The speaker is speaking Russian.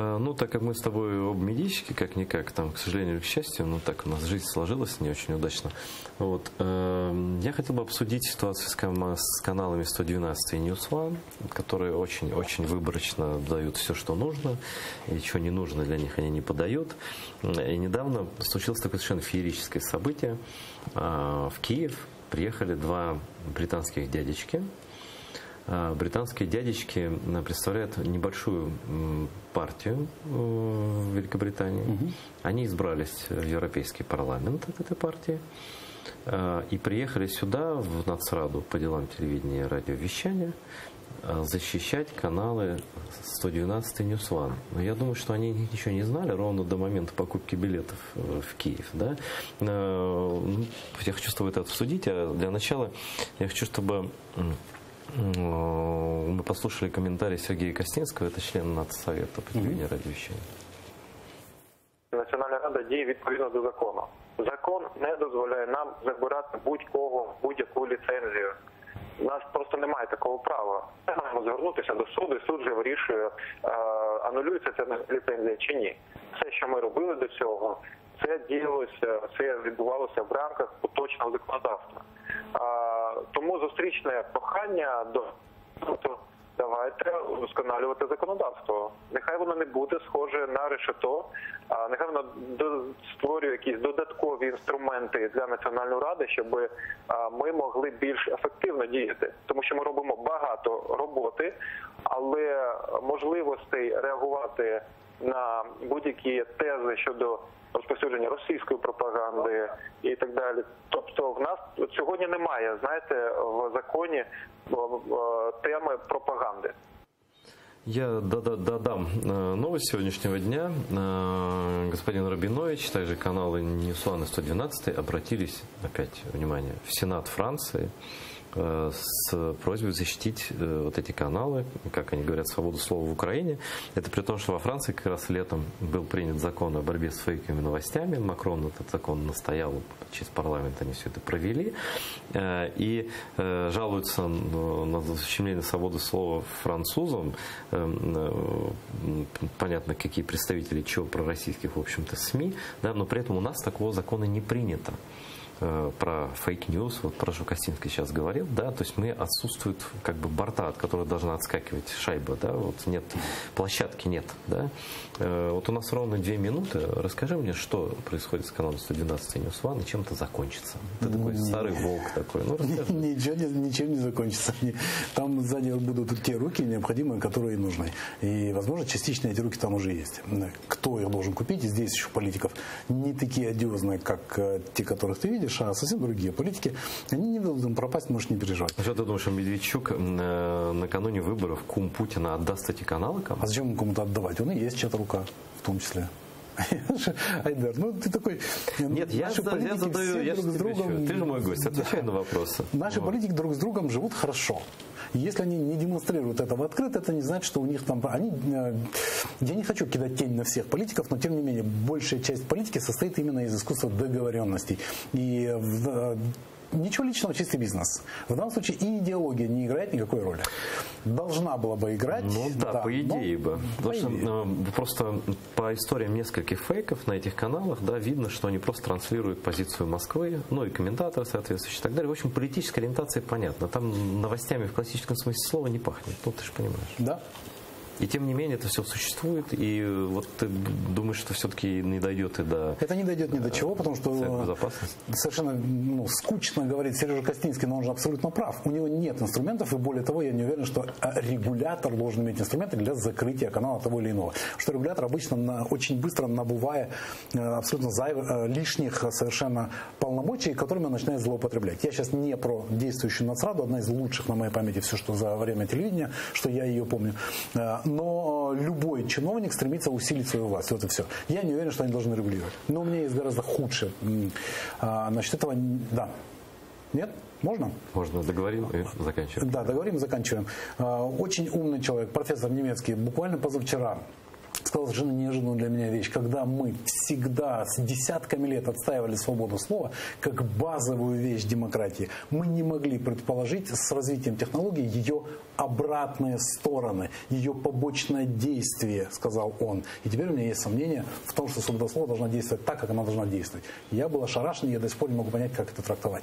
Ну, так как мы с тобой оба медички, как-никак, там, к сожалению или к счастью, ну, так у нас жизнь сложилась не очень удачно. Вот. Я хотел бы обсудить ситуацию с каналами 112 и News One, которые очень-очень выборочно дают все, что нужно, и что не нужно для них они не подают. И недавно случилось такое совершенно феерическое событие. В Киев приехали два британских дядечки. Британские дядечки представляют небольшую партию в Великобритании. Они избрались в Европейский парламент от этой партии и приехали сюда, в Нацраду, по делам телевидения и радиовещания, защищать каналы 112 и News One. Но я думаю, что они ничего не знали ровно до момента покупки билетов в Киев. Да? Я хочу с тобой это обсудить, а для начала я хочу, чтобы мы послушали комментарий Сергея Костинского, это член Нацсовета по телевидению и радіовещання. Національна рада діє відповідно до закону. Закон не дозволяє нам забирати будь-кого будь-яку ліцензію. У нас просто немає такого права. Ми маємо звернутися до суду, і суд вже вирішує, анулюється ця ліцензія чи ні. Все, що ми робили до цього, це відбувалося в рамках поточного законодавства. Тому зустрічне прохання тобто давайте удосконалювати законодавство. Нехай воно не буде схоже на решето, нехай воно створює якісь додаткові інструменти для Національної ради, щоб ми могли більш ефективно діяти. Тому що ми робимо багато роботи, але можливостей реагувати на будь-які тези щодо розповсюдження російської пропаганди і так далі. Тобто в нас сьогодні немає, знаєте, в законі теми пропаганди. Я додам новость сегодняшнего дня. Господин Рабинович, также каналы News One и 112 обратились, опять, внимание, в Сенат Франции с просьбой защитить вот эти каналы, как они говорят, свободу слова в Украине. Это при том, что во Франции как раз летом был принят закон о борьбе с фейковыми новостями. Макрон этот закон настоял, через парламент они все это провели. И жалуются на защемление свободы слова французам. Понятно, какие представители чего пророссийских, в общем-то, СМИ, да, но при этом у нас такого закона не принято. Про фейк-ньюс, вот про что Костинский сейчас говорил, да, то есть мы отсутствует как бы борта, от которого должна отскакивать шайба, да, вот нет, площадки нет, да. Вот у нас ровно 2 минуты. Расскажи мне, что происходит с каналом 112 и News One и чем это закончится. Ты такой старый волк такой, ну расскажи. Ничем не закончится. Там сзади будут те руки необходимые, которые нужны. И, возможно, частично эти руки там уже есть. Кто их должен купить? И здесь еще политиков не такие одиозные, как те, которых ты видишь, а совсем другие политики. Они не дадут им пропасть, можешь не переживать. А что ты думаешь, что Медведчук накануне выборов кум Путина отдаст эти каналы кому? А зачем ему кому-то отдавать? Он и есть чья-то рука, в том числе. Айдар, ну ты такой... Нет, я задаю, я друг с другом, ты же мой гость, отвечай на вопросы. Наши политики друг с другом живут хорошо. Если они не демонстрируют этого открыто, это не значит, что у них там... Я не хочу кидать тень на всех политиков, но тем не менее, большая часть политики состоит именно из искусства договоренностей. И ничего личного, чистый бизнес. В данном случае и идеология не играет никакой роли. Должна была бы играть. Ну да, по идее бы. Потому что просто по историям нескольких фейков на этих каналах, да, видно, что они просто транслируют позицию Москвы, ну и комментаторы соответствующие и так далее. В общем, политическая ориентация понятна. Там новостями в классическом смысле слова не пахнет. Ну, ты же понимаешь. Да. И тем не менее это все существует, и вот ты думаешь, что все-таки не дойдет и до... Это не дойдет ни до чего, потому что совершенно скучно говорит Сережа Костинский, но он же абсолютно прав. У него нет инструментов, и более того, я не уверен, что регулятор должен иметь инструменты для закрытия канала того или иного. Что регулятор обычно очень быстро набывая абсолютно лишних совершенно полномочий, которыми он начинает злоупотреблять. Я сейчас не про действующую Нацраду, одна из лучших на моей памяти все, что за время телевидения, что я ее помню. Но любой чиновник стремится усилить свою власть. Вот и все. Я не уверен, что они должны регулировать. Но у меня есть гораздо худшее. Значит, этого... Да. Нет? Можно? Можно. Договорим и заканчиваем. Да, договорим и заканчиваем. Очень умный человек, профессор немецкий, буквально позавчера сказал совершенно неожиданную для меня вещь. Когда мы всегда с десятками лет отстаивали свободу слова как базовую вещь демократии, мы не могли предположить с развитием технологий ее обратные стороны, ее побочное действие, сказал он. И теперь у меня есть сомнение в том, что свобода слова должна действовать так, как она должна действовать. Я был ошарашен, я до сих пор не могу понять, как это трактовать.